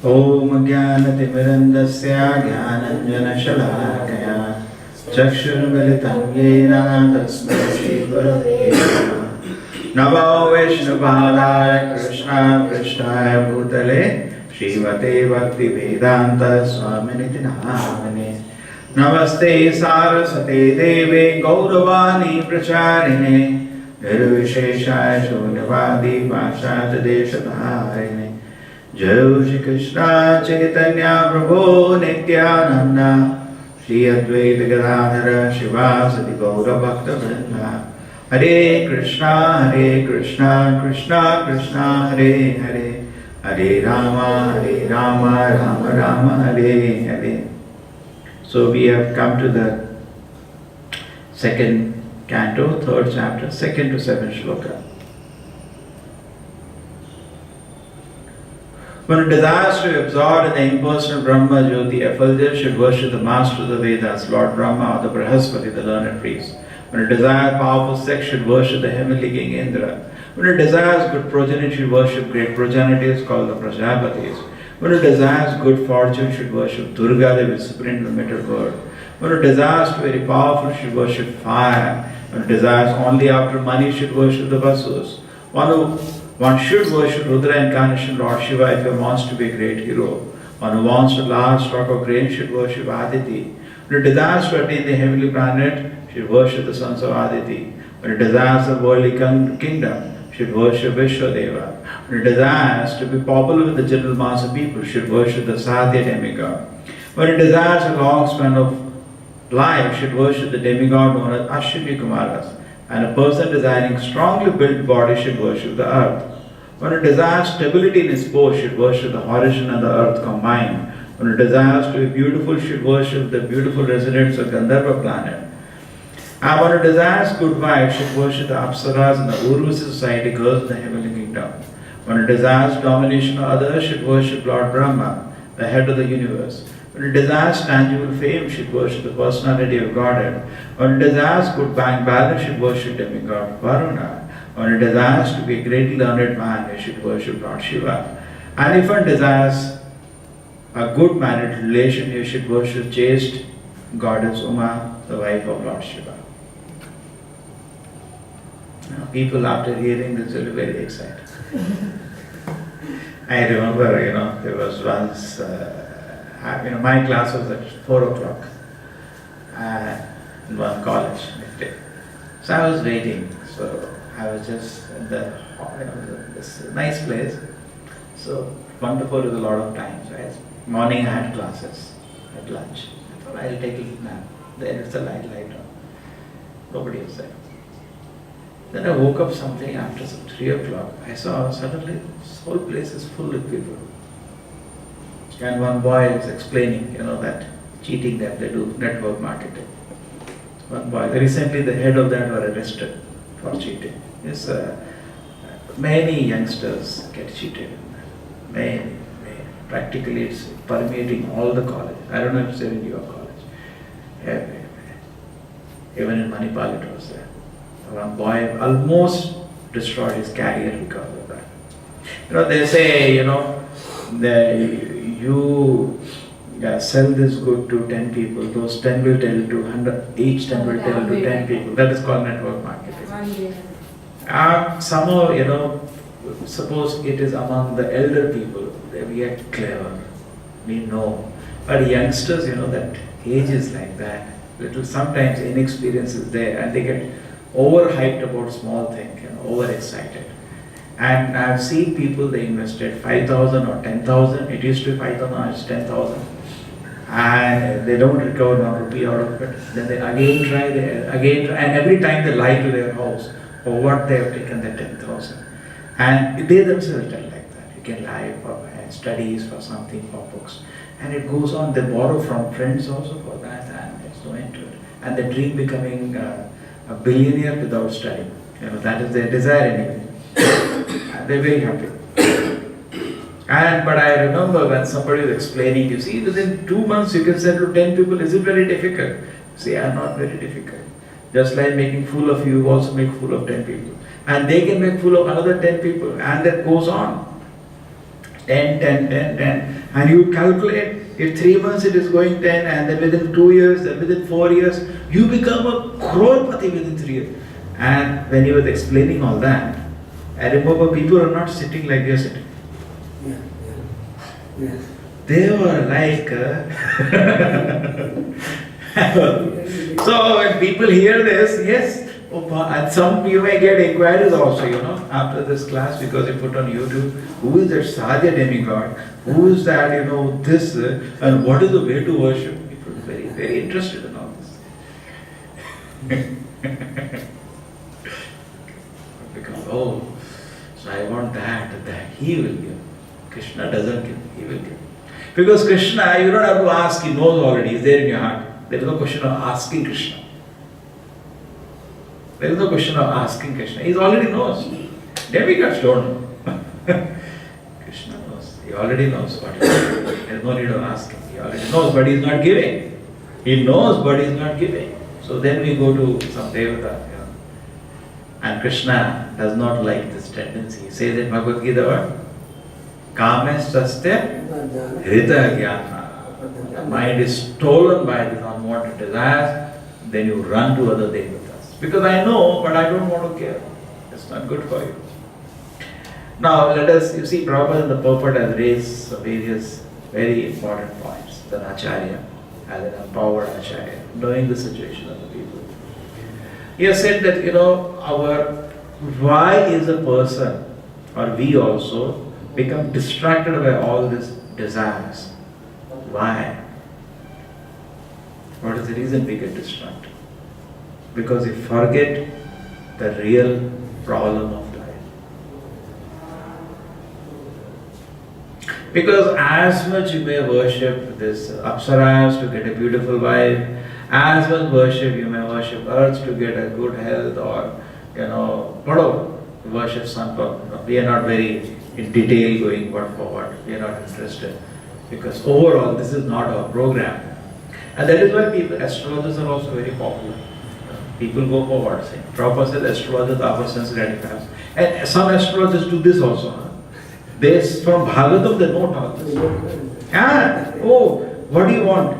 Om Jnana-timirandasya Jnananjana-shalakaya Chakshurmilitam Yena Tasmai Shri-Gurave Namaha. Namo Vishnu-padaya Krishna Krishnaya Bhutale Śrīmate Bhakti-vedanta Swaminiti Namane. Namaste Saraswate Deve Gauravani Pracharine Nirvisheshaya Shunyavadi Paścātya Deshatarine. Jai Shri Krishna Chaitanya Prabhu Nityananda Shri Advaita Gadadhara Śivāsati Gaura Bhakta Vrinda. Hare Krishna Krishna Krishna Hare Hare Hare Rama Rama Rama Hare Hare. So we have come to the second canto, third chapter, second to seventh shloka. When it desires to be absorbed in the impersonal brahmajyoti, effulgence should worship the master of the Vedas, Lord Brahmā, or the Brihaspati, the learned priest. When it desires powerful sex, should worship the heavenly king Indra. When it desires good progeny, should worship great progenitors called the Prajāpatis. When it desires good fortune, should worship Durgādevī, superintendent of the metal world. When it desires to be very powerful, should worship fire. When it desires only after money, should worship the Vasus. One should worship Rudra incarnation Lord Śiva if he wants to be a great hero. One who wants a large stock of grain should worship Aditi. When it desires to attain the heavenly planet, should worship the sons of Aditi. When it desires a worldly kingdom, should worship Viśvadeva. When it desires to be popular with the general mass of people, should worship the Sādhya demigod. When it desires a long span of life, should worship the demigod known as Aśvinī-kumāras. And a person desiring strongly built body should worship the earth. When it desires stability in his pose, should worship the horizon and the earth combined. When it desires to be beautiful, should worship the beautiful residents of Gandharva planet. And when it desires good wife, should worship the Apsarās and the Urvaśī society girls in the heavenly kingdom. When it desires domination of others, should worship Lord Brahmā, the head of the universe. When it desires tangible fame, should worship the personality of Godhead. When it desires good bank balance, should worship demigod Varun. When it desires to be a greatly learned man, he should worship Lord Śiva. And if one desires a good married relation, he should worship chaste goddess Uma, the wife of Lord Śiva. Now, people after hearing this will be very excited. I remember, there was once, my class was at 4 o'clock in one college midday. So I was waiting. So I was just in this nice place. So wonderful with a lot of time. So morning I had classes at lunch. I thought I'll take a little nap. Then it's a light on. Nobody was there. Then I woke up something after some 3 o'clock. I saw suddenly this whole place is full with people. And one boy is explaining, that cheating that they do, network marketing. One boy, recently the head of that were arrested for cheating. Yes, many youngsters get cheated. Many. Practically it's permeating all the college. I don't know if it's in your college. Even in Manipal it was there. One boy almost destroyed his career because of that. They say, you sell this good to 10 people, those 10 will tell to 100, each 10 will tell to 10 people. That is called network marketing. Somehow, suppose it is among the elder people, we are clever, we know. But youngsters, that age is like that. Sometimes inexperience is there and they get overhyped about small things, overexcited. And I've seen people, they invested 5,000 or 10,000. It used to be 5,000, now it's 10,000. And they don't recover 1 rupee out of it. Then they again try, and every time they lie to their house for what they have taken the 10,000. And they themselves tell like that. You can lie for studies, for something, for books. And it goes on, they borrow from friends also for that, and it's so into it. And they dream becoming a billionaire without studying. That is their desire anyway. And they're very happy. But I remember when somebody was explaining, you see, within 2 months you can sell to 10 people. Is it very difficult? See, I'm not very difficult. Just like making fool of you also make fool of 10 people. And they can make fool of another 10 people. And that goes on. 10, 10, 10, 10. And you calculate, if 3 months it is going 10, and then within 2 years, then within 4 years, you become a crorepati within 3 years. And when he was explaining all that, I remember people are not sitting like they are sitting. Yeah. They were like... So when people hear this, yes, and some you may get inquiries also, after this class, because you put on YouTube, who is that Sādhya demigod, who is that, this, and what is the way to worship? People are very, very interested in all this. Because, so I want that he will give. Krishna doesn't give, he will give. Because Krishna, you don't have to ask, he knows already, he's there in your heart. There is no question of asking Krishna. There is no question of asking Krishna. He already knows. Demigods don't know. Krishna knows. He already knows what he is doing. There is no need of asking. He already knows, but he is not giving. He knows, but he is not giving. So then we go to some devata. And Krishna does not like this tendency. He says in Bhagavad Gita what? Kamestasya hrita jnana. The mind is stolen by these unwanted desires, then you run to other devatas. Because I know, but I don't want to care. It's not good for you. Now let us, you see, Prabhupada in the purport has raised various very important points. The Acharya, as an empowered Acharya, knowing the situation of the people. He has said that, why is a person, or we also, become distracted by all these desires? Why? What is the reason we get distracted? Because we forget the real problem of life. Because as much you may worship this Apsarās to get a beautiful wife, as much worship you may worship earth to get a good health, or whatever, worship Sanpa. We are not very in detail going word for word. We are not interested. Because overall, this is not our program. And that is why astrologers are also very popular. People go for what? Prabhupada said astrologers are for sense gratifiers. And some astrologers do this also. They, from Bhagavatam, they note all this. What do you want?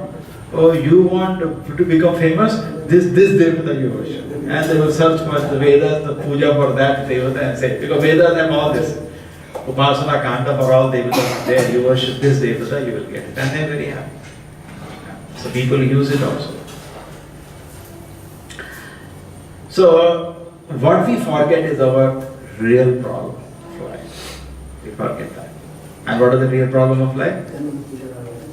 Oh, you want to become famous? This devata you worship. And they will search for the Vedas, the puja for that devata, and say, because Vedas have all this. Upasana Kanta for all devatas there, you worship this devata, you will get it. And they are very happy. So people use it also. So what we forget is our real problem of life. We forget that. And what is the real problem of life?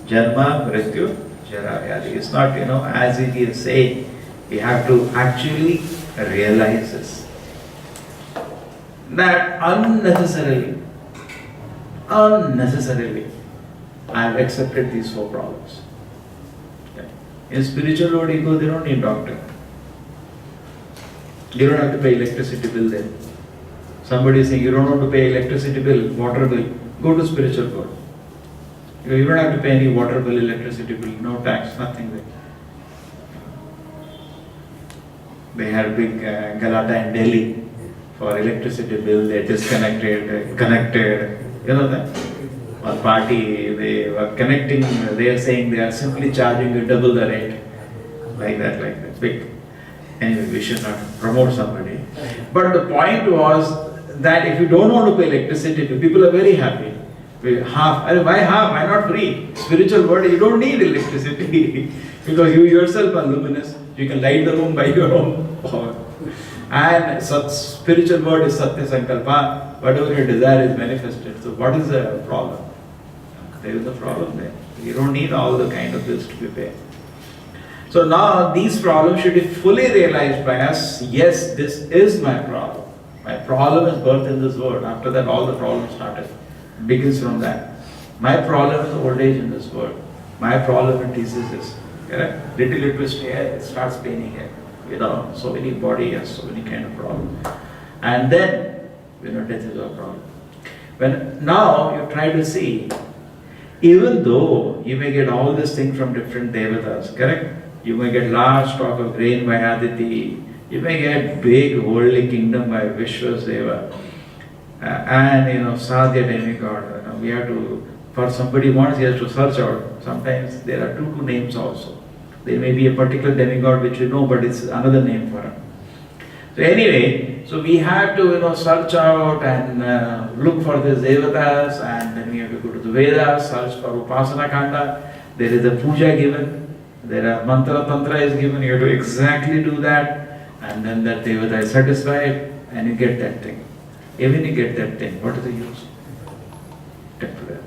Janma, Mrityu, Jara, Vyadhi. It's not, as it is saying, we have to actually realize this. That unnecessarily, I have accepted these 4 problems. Okay. In spiritual world, you go, they don't need doctor. You don't have to pay electricity bill there. Somebody is saying, you don't want to pay electricity bill, water bill, go to spiritual world. You don't have to pay any water bill, electricity bill, no tax, nothing there. They had a big galata in Delhi for electricity bill, they disconnected, connected. You know that? One party, they were connecting, they are saying they are simply charging you double the rate. Like that. Big. Anyway, we should not promote somebody. But the point was that if you don't want to pay electricity, people are very happy. Why half? Why not free? Spiritual world, you don't need electricity because you yourself are luminous. You can light the room by your own power. And such spiritual word is Satya Sankalpa. Whatever you desire is manifested. So what is the problem? There is a problem there. You don't need all the kind of bills to be paid. So now these problems should be fully realized by us. Yes, this is my problem. My problem is birth in this world. After that, all the problems started. It begins from that. My problem is old age in this world. My problem is diseases. Correct? Little twist here, it starts paining here. So many body has so many kind of problems. And then, death is a problem. When now you try to see, even though you may get all these things from different devatas, correct? You may get large stock of grain by Aditi. You may get big worldly kingdom by Viśvadeva. And Sādhya demigod, we have to, for somebody once he has to search out. Sometimes there are two names also. There may be a particular demigod which you know, but it's another name for him. So anyway, so we have to search out and look for the devatas, and then we have to go to the Vedas, search for Upasana Kanda. There is a puja given, there are mantra tantra is given, you have to exactly do that, and then that devata is satisfied and you get that thing. Even you get that thing, what is the use? Temporary.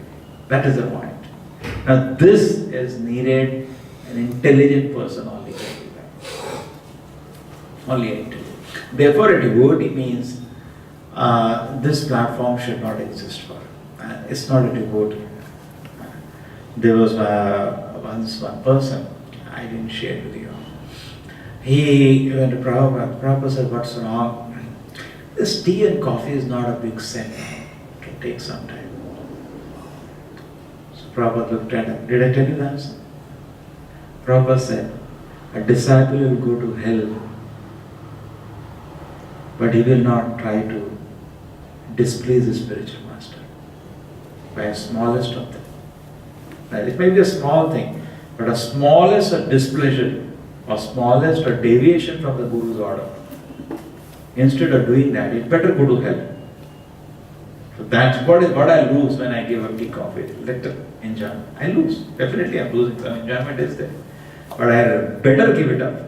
That is the point. Now this is needed, an intelligent person only can do that. Only an intelligent. Therefore a devotee means this platform should not exist for him. It's not a devotee. There was once one person, I didn't share with you. He went to Prabhupada. Prabhupada said, what's wrong? This tea and coffee is not a big sin. It can take some time. So Prabhupada looked at him. Did I tell you the answer? Prabhupada said, a disciple will go to hell, but he will not try to displease his spiritual master by the smallest of them. It may be a small thing, but a smallest displeasure or smallest deviation from the Guru's order. Instead of doing that, it better go to hell. So that's what I lose when I give a tea coffee, little enjoyment. I lose. Definitely I'm losing some enjoyment is there. But I better give it up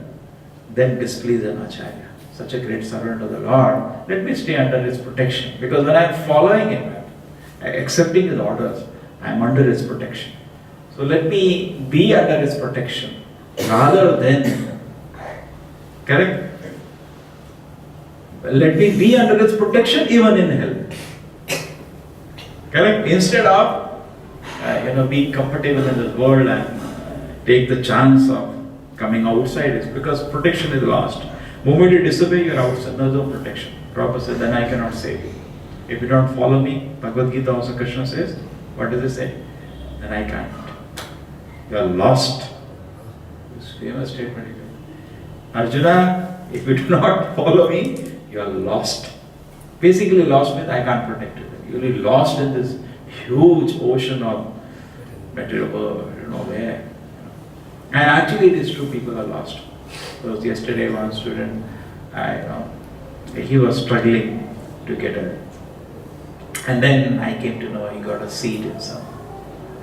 than displease an acharya. Such a great servant of the Lord. Let me stay under his protection. Because when I'm following him, accepting his orders, I'm under his protection. So let me be under his protection rather than, correct? Let me be under his protection even in hell. Correct? Instead of being comfortable in this world and take the chance of coming outside, it's because protection is lost. The moment you disobey, you're outside. There's no protection. Prabhupada said, then I cannot save you. If you don't follow me, Bhagavad Gita also Krishna says, what does it say? Then I can't. You are lost. This famous statement. Arjuna, if you do not follow me, you are lost. Basically lost means I can't protect you. You'll be lost in this huge ocean of material world, where. And actually it is true, people are lost. Because yesterday one student, he was struggling to get a, and then I came to know he got a seat in some,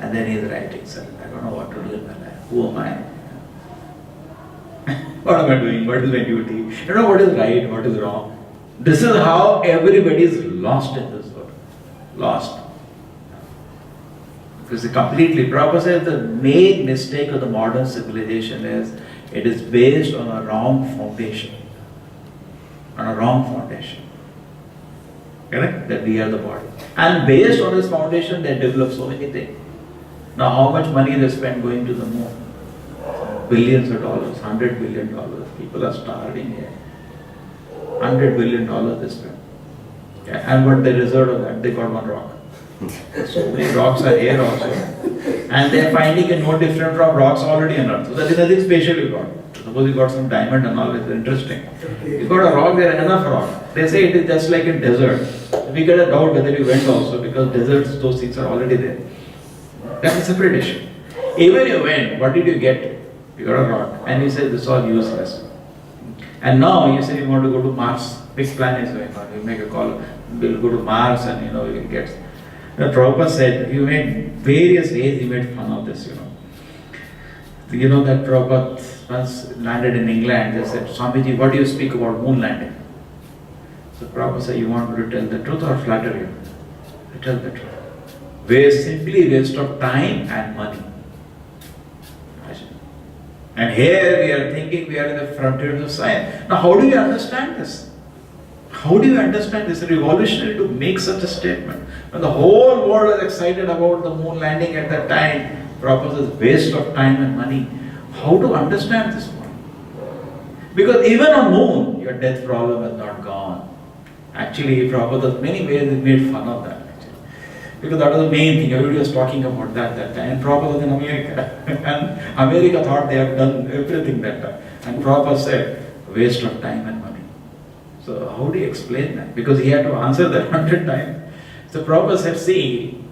and then he's writing, sir, I don't know what to do in my life. Who am I? What am I doing? What is my duty? You know what is right, what is wrong. This is how everybody is lost in this world. Lost. Because completely, Prabhupada says the main mistake of the modern civilization is it is based on a wrong foundation. On a wrong foundation. Correct? That we are the body. And based on this foundation, they develop so many things. Now, how much money they spend going to the moon? Billions of dollars, $100 billion. People are starving here. $100 billion they spend. Yeah. And what the result of that? They got one rock. So many rocks are here also. And they are finding it no different from rocks already on earth. So that is nothing special you got. Suppose you got some diamond and all, it's interesting. You got a rock, there are enough rock. They say it is just like in desert. We get a doubt whether you went also, because deserts, those things are already there. That's a separate issue. Even you went, what did you get? You got a rock. And you say this is all useless. And now you say you want to go to Mars. Big plan is going on. You make a call, we'll go to Mars and you will get. Prabhupada said, you made various ways, he made fun of this, You know that Prabhupada once landed in England, they said, Swamiji, what do you speak about moon landing? So Prabhupada said, you want me to tell the truth or flatter you? I tell the truth. Simply waste of time and money. And here we are thinking we are in the frontiers of science. Now how do you understand this? How do you understand this? It's revolutionary to make such a statement. When the whole world is excited about the moon landing at that time, Prabhupada says waste of time and money. How to understand this one? Because even on moon, your death problem is not gone. Actually, Prabhupada, many ways he made fun of that. Because that was the main thing. Everybody was talking about that time. And Prabhupada was in America. And America thought they have done everything that time. And Prabhupada said, waste of time and money. So how do you explain that? Because he had to answer that 100 times. So Prabhupada said, see,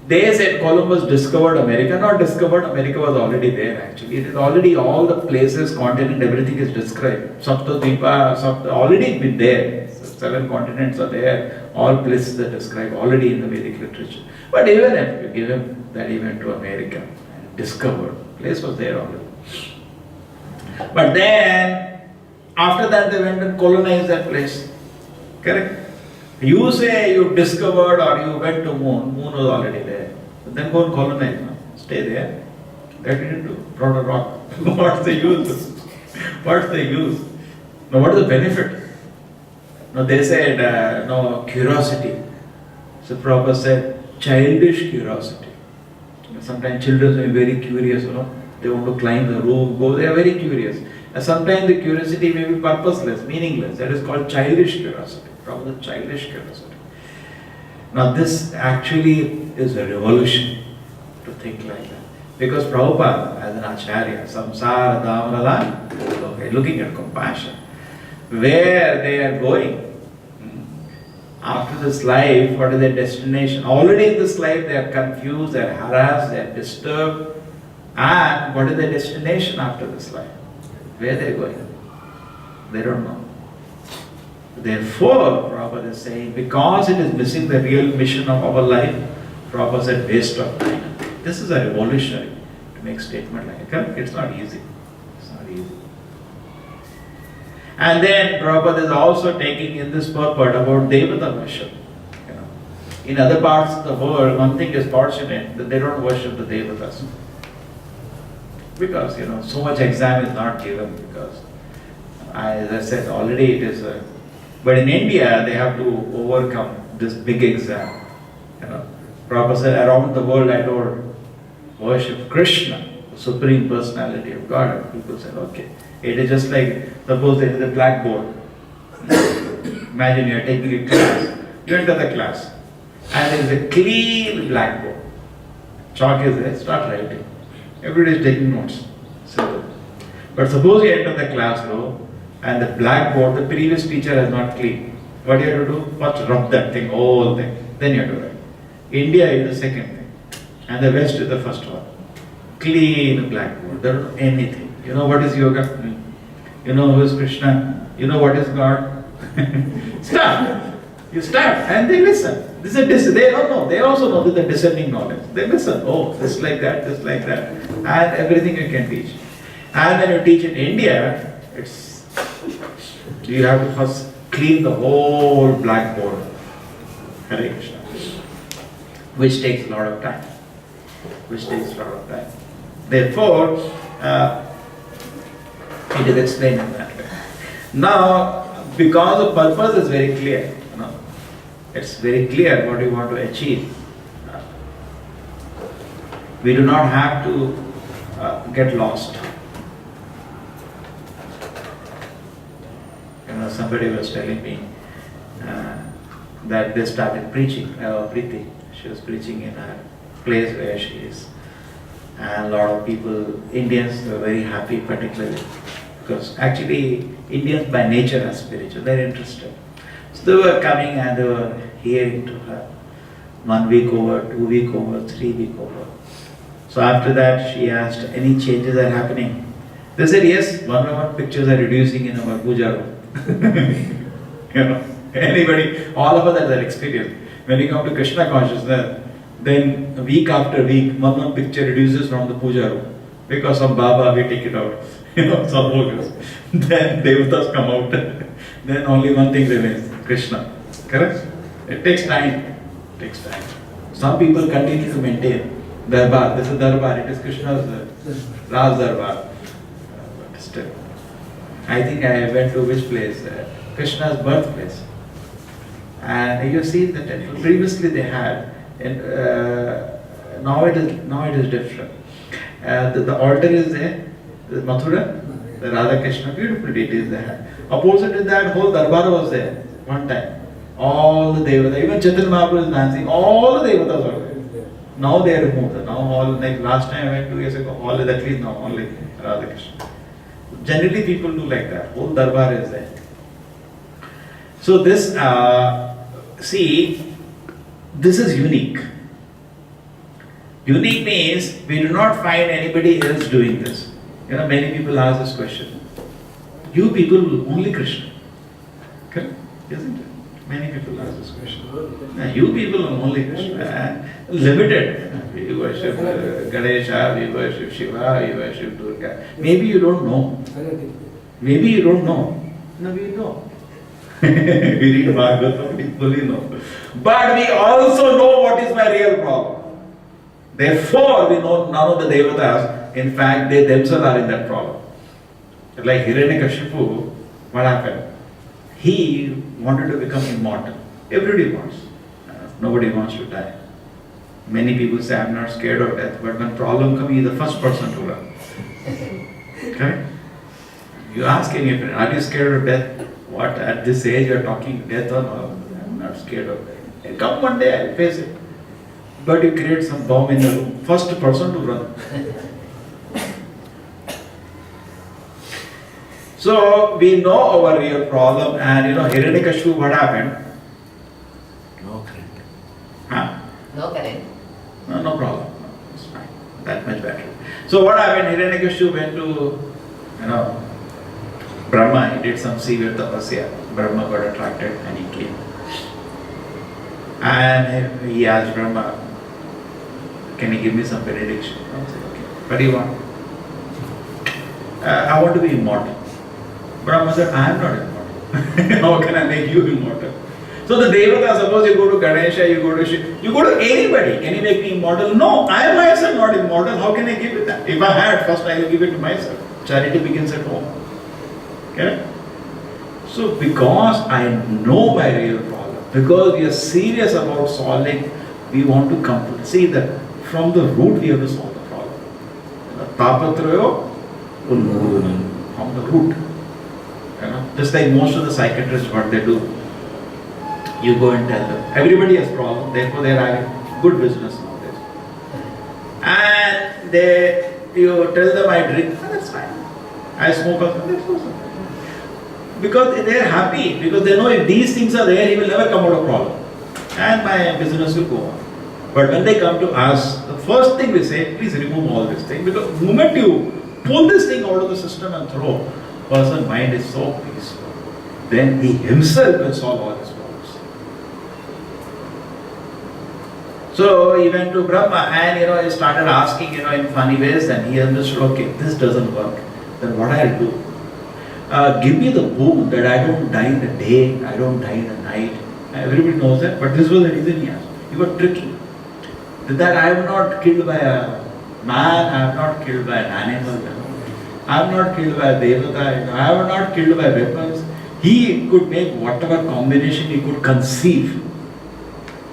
They said Columbus discovered America. Not discovered, America was already there actually. It is already all the places, continent, everything is described. Saptadvipa, already been there. 7 continents are there. All places are described already in the Vedic literature. But even if you give him that he went to America and discovered, place was there already. But then, after that they went and colonized that place. Correct? You say you discovered or you went to moon was already there. But then go and colonize, no? Stay there. That didn't do. Brought a rock. What's the use? What's the use? Now what is the benefit? No, they said, no, curiosity. So Prabhupada said, childish curiosity. Sometimes children are very curious, you know. They want to climb the roof, go, they are very curious. And sometimes the curiosity may be purposeless, meaningless. That is called childish curiosity. Prabhupada, childish curiosity. Now this actually is a revolution to think like that. Because Prabhupada, as an Acharya, samsara dhamrala, looking at compassion, where they are going. After this life, what is their destination? Already in this life they are confused, they are harassed, they are disturbed. And what is their destination after this life? Where they are going? They don't know. Therefore, Prabhupada is saying, because it is missing the real mission of our life, Prabhupada said, waste of time. This is a revolutionary to make statement like that. It's not easy. It's not easy. And then Prabhupada is also taking in this purport about Devata worship. You know, in other parts of the world, one thing is fortunate that they don't worship the Devatas. Because, you know, so much exam is not given because, as I said already, it is a... But in India, they have to overcome this big exam. You know, Prabhupada said, around the world I told, worship Krishna, the Supreme Personality of Godhead. People said, okay. It is just like, suppose there is a blackboard. Imagine you are taking a class. You enter the class. And there is a clean blackboard. Chalk is there, start writing. Everybody is taking notes. Simple. But suppose you enter the classroom and the blackboard, the previous teacher has not cleaned. What do you have to do? First rub that thing, whole thing. Then you have to write. India is the second thing. And the West is the first one. Clean blackboard. There is anything. You know what is yoga? You know who is Krishna? You know what is God? Start. You start and they listen. They don't know. They also know that the descending knowledge. They listen. Oh, this like that, this like that. And everything you can teach. And when you teach in India, you have to first clean the whole blackboard. Hare Krishna. Which takes a lot of time. Therefore, it is explained in that way. Now, because the purpose is very clear, you know, it's very clear what you want to achieve. We do not have to get lost. You know, somebody was telling me that they started preaching. Preeti, she was preaching in a place where she is. And a lot of people, Indians, were very happy particularly. Because actually, Indians by nature are spiritual, they're interested. So they were coming and they were hearing to her. 1 week over, 2 week over, 3 week over. So after that, she asked, any changes are happening? They said, yes, one by one pictures are reducing in our puja room. You know, anybody, all of us have that experience. When we come to Krishna consciousness, then week after week, one picture reduces from the puja room. Because of Baba, we take it out. You know, some focus. Then Devatas come out. Then only one thing remains, Krishna. Correct? It takes time. Some people continue to maintain Darbar. This is Darbar. It is Krishna's Raj Darbar. But still, I think I went to which place? Krishna's birthplace. And you see the temple. Previously they had, and now it is different. The altar is there. The Mathura, the Radha Krishna, beautiful deities they had. Opposite to that, whole Darbar was there one time. All the Devatas, even Chaitanya Mahaprabhu is dancing, all the Devatas were there. Now they are removed. Now all, like last time I went 2 years ago, all is at least now only Radha Krishna. Generally people do like that, whole Darbar is there. So this, see, this is unique. Unique means we do not find anybody else doing this. Many people ask this question. You people, only Krishna. Okay? Isn't it? Many people ask this question. You people are only Krishna. Limited. We worship Ganesha, we worship Shiva, we worship Durga. Maybe you don't know. Maybe you don't know. No, we know. We read Bhagavatam, we fully know. But we also know what is my real problem. Therefore, we know none of the devatas, in fact, they themselves are in that problem. Like Hiranyakashipu, what happened? He wanted to become immortal. Everybody wants. Nobody wants to die. Many people say, I'm not scared of death, but when problem comes, he's the first person to run. Okay? You ask any friend, are you scared of death? What, at this age you are talking death or no? I'm not scared of death. Come one day, I'll face it. But you create some bomb in the room, first person to run. So we know our real problem, and Hiranyakashipu, what happened? No current. Huh? No current. No problem. No, it's fine. That much better. So what happened? Hiranyakashipu went to, Brahma. He did some severe tapasya. Brahma got attracted and he came. And he asked Brahma, can you give me some benediction? I said, okay. What do you want? I want to be immortal. Brahma said, I am not immortal. How can I make you immortal? So the Devata, suppose you go to Ganesha, you go to Shiva, you go to anybody. Can you make me immortal? No, I am myself not immortal. How can I give it that? If I had, first I will give it to myself. Charity begins at home. Okay? So because I know my real problem, because we are serious about solving, we want to come to see that from the root we have to solve the problem. Tapatrayo Unmudhanam. From the root. Just like most of the psychiatrists, what they do, you go and tell them, everybody has problem, therefore they are having good business nowadays. And you tell them I drink, that's fine. I smoke also, that's also fine. Because they are happy, because they know if these things are there, he will never come out of problem. And my business will go on. But when they come to us, the first thing we say, please remove all this thing. Because the moment you pull this thing out of the system and throw, person's mind is so peaceful. Then he himself will solve all his problems. So he went to Brahma and he started asking in funny ways, and he understood, okay, this doesn't work. Then what I'll do? Give me the boon that I don't die in the day, I don't die in the night. Everybody knows that, but this was the reason he asked. You were tricky. That I am not killed by a man, I am not killed by an animal, I am not killed by a devata, I am not killed by weapons. He could make whatever combination he could conceive.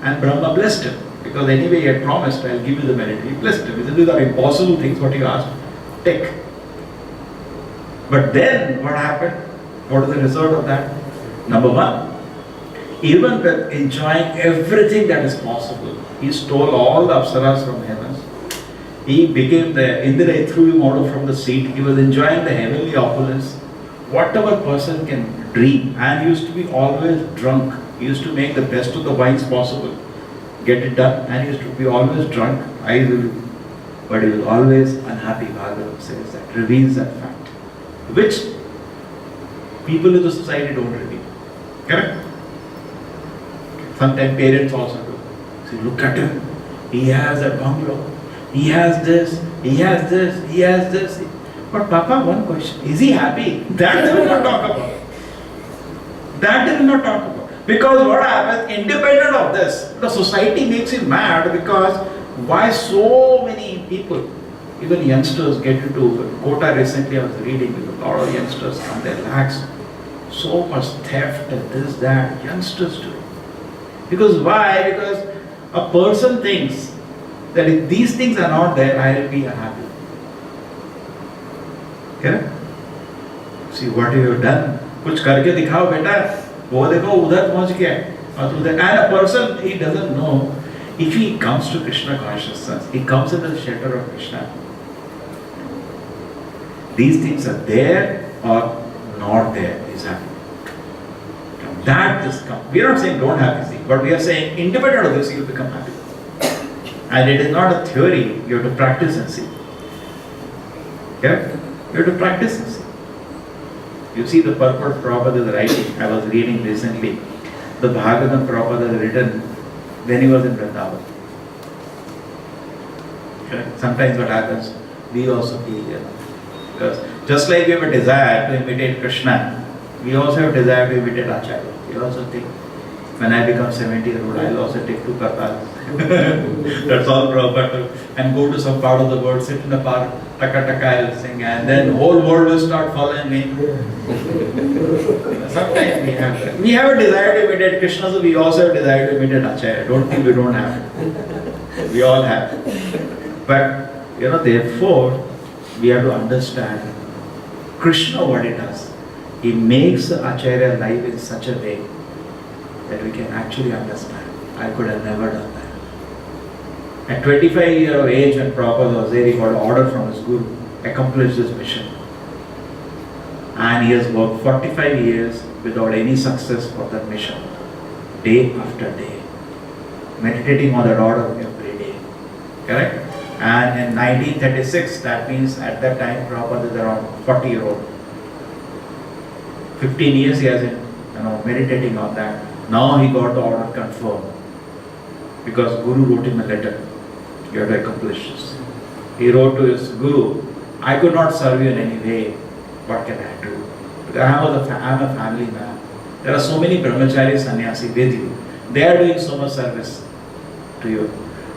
And Brahma blessed him. Because anyway he had promised, I will give you the merit. He blessed him. He said, these are impossible things, what you asked. Take. But then what happened? What was the result of that? Number one, even with enjoying everything that is possible, he stole all the Apsarās from heavens. He became the Indra, threw him out from the seat. He was enjoying the heavenly opulence. Whatever person can dream. And he used to be always drunk. He used to make the best of the wines possible. Get it done. And he used to be always drunk. But he was always unhappy. Bhagavatam says that, reveals that fact. Which people in the society don't reveal. Correct? Sometimes parents also do. See, look at him. He has a bungalow. He has this. He has this. He has this. But Papa, one question. Is he happy? That they will not talk about. That they will not talk about. Because what happens, independent of this, the society makes him mad because why so many people, even youngsters get into quota. Recently I was reading with a lot of youngsters on their lakhs. So much theft and this, that. Youngsters do. Because why? Because a person thinks that if these things are not there, I will be unhappy. Correct? See what you have done. कुछ करके दिखाओ बेटा. वो देखो उधर पहुंच गया है. And a person, he doesn't know. If he comes to Krishna consciousness, he comes into the shelter of Krishna. These things are there or not there. Is happening. That is come. We are not saying don't have these things, but we are saying independent of this, you will become happy. And it is not a theory, you have to practice and see. Okay? You have to practice and see. You see the purport Prabhupada is writing, I was reading recently, the Bhagavatam Prabhupada has written when he was in Vrindavan. Okay? Sometimes what happens, we also feel, because just like we have a desire to imitate Krishna, we also have a desire to imitate Acharya. We also think, when I become 70-year-old, I'll also take 2 kartals. That's all Prabhupada. And go to some part of the world, sit in the park, taka taka, I'll sing, and then the whole world will start following me. Sometimes we have a desire to imitate Krishna, so we also have a desire to imitate Acharya. Don't think we don't have it. We all have it. But, therefore, we have to understand Krishna what he does. He makes the Acharya live in such a way that we can actually understand. I could have never done that. At 25 years of age, when Prabhupada was there, he got an order from his Guru, accomplish this mission. And he has worked 45 years without any success for that mission, day after day, meditating on that order every day. Correct? And in 1936, that means at that time Prabhupada is around 40-year-old. 15 years he has been meditating on that. Now he got the order confirmed. Because Guru wrote him a letter. You have to accomplish this. He wrote to his Guru, I could not serve you in any way. What can I do? Because I am a family man. There are so many brahmachari sannyasi with you. They are doing so much service to you.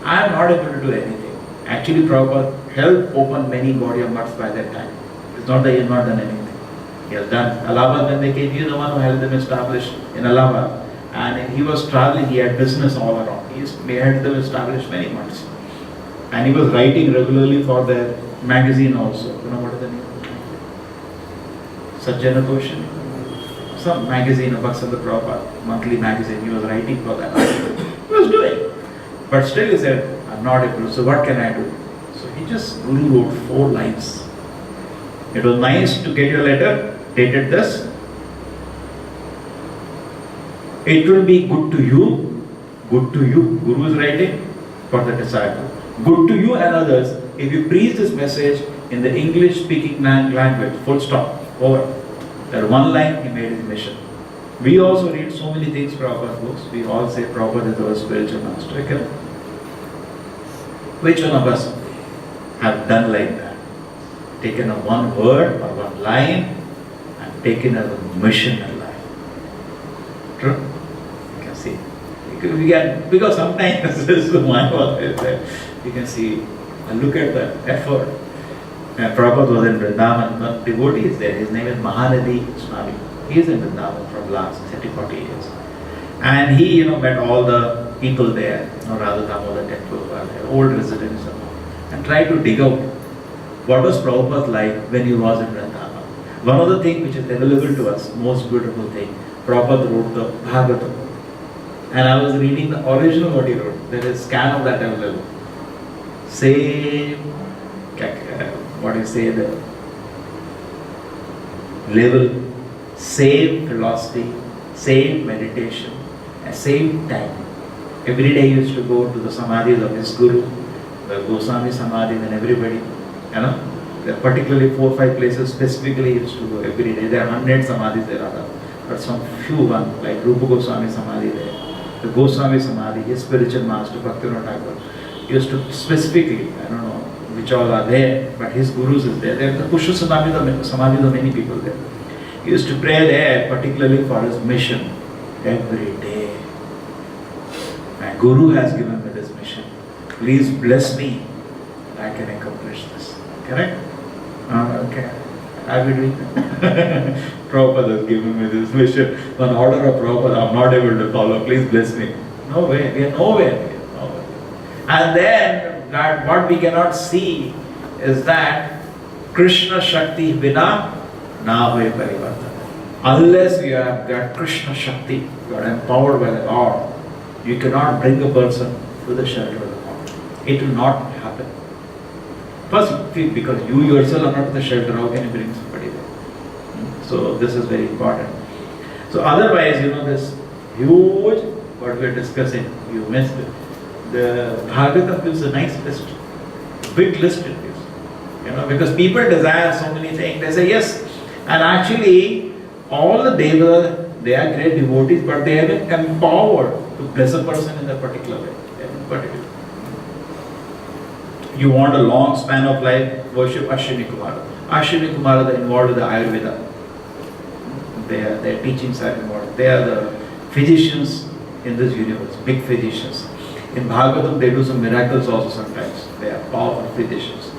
I am not able to do anything. Actually, Prabhupada helped open many body of mutts by that time. It's not that he has not done anything. He has done. Allahabad, when they came, he is the one who helped them establish in Allahabad. And he was traveling, he had business all around. He helped them establish many mutts. And he was writing regularly for their magazine also. You know what is the name? Sajjana Koshan. Some magazine of Bhaksanda Prabhupada, monthly magazine. He was writing for that. He was doing. But still he said, I'm not able, so what can I do? So he just Guru wrote 4 lines. It was nice to get your letter, dated this. It will be good to you, Guru is writing for the disciple. Good to you and others if you preach this message in the English speaking language, full stop, over. That one line he made his mission. We also read so many things Prabhupada books. We all say Prabhupada is our spiritual master. Okay? Which one of us have done like that? Taken a one word or one line and taken as a mission in life. True? You can see. Because sometimes this is one was you can see and look at the effort. Prabhupada was in Vrindavan, one devotee is there. His name is Mahanadi Swami. He is in Vrindavan from last 30-40 years. And he met all the people there, Radha Damodar temple, old residents and tried to dig out what was Prabhupada's life when he was in Vrindavan. One of the things which is available to us, most beautiful thing, Prabhupada wrote the Bhagavatam. And I was reading the original what he wrote. There is a scan of that available. Same, what do you say, the level, same philosophy, same meditation, and same time. Every day he used to go to the samadhis of his Guru, the Goswami samadhis and everybody, There are particularly 4 or 5 places specifically he used to go every day. There are 100 samadhis there are, but some few ones like Rupa Goswami samadhi there. The Goswami samadhi, his spiritual master Bhaktivinoda Thakur, used to specifically, I don't know which all are there, but his gurus is there. There are the Pushpa samadhis of many people there. He used to pray there particularly for his mission every day. My Guru has given me this mission. Please bless me that I can accomplish this. Correct? Okay. I'll be doing that. Prabhupada has given me this mission. One order of Prabhupada I'm not able to follow. Please bless me. No way. We are nowhere. And then that what we cannot see is that Krishna Shakti Vina Na Hoye Parivartana. Unless you have got Krishna Shakti, you are empowered by the Lord, you cannot bring a person to the shelter of the Lord. It will not happen. First, because you yourself are not the shelter, how can you bring somebody there? So this is very important. So otherwise, this huge, what we are discussing, you missed it. The Bhagavatam gives a nice list, big list it gives. Because people desire so many things. They say yes, and actually all the devas, they are great devotees, but they have been empowered to bless a person in a particular way. You want a long span of life, worship Aśvinī-kumāras. Aśvinī-kumāras are involved with the Ayurveda. Their teachings are involved. They are the physicians in this universe, big physicians. In Bhagavatam, they do some miracles also sometimes. They are powerful physicians.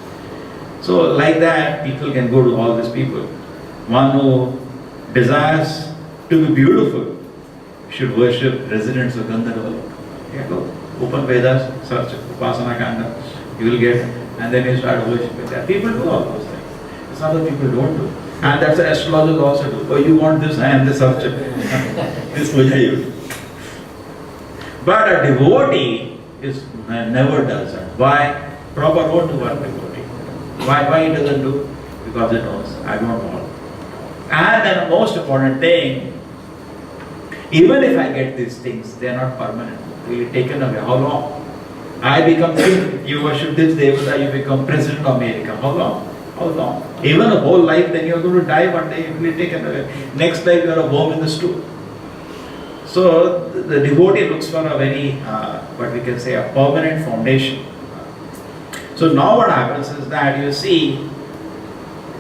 So like that, people can go to all these people. One who desires to be beautiful should worship residents of Gandharva. Go open Vedas, search Upasana Kanda, you will get, and then you start worshipping that. People do all those things. Some other people don't do. And that's what astrologers also do. Oh, you want this and this subject. This puja you do. But a devotee never does that. Why? Prabhupada won't do one devotee. Why he doesn't do? Because he knows, I don't want. And then the most important thing, even if I get these things, they are not permanent. They will be taken away. How long? I become king, you worship this devata, you become president of America. How long? How long? Even a whole life, then you are going to die one day, you will be taken away. Next life you are a worm in the stool. So the devotee looks for a very, what we can say, a permanent foundation. So now what happens is that you see,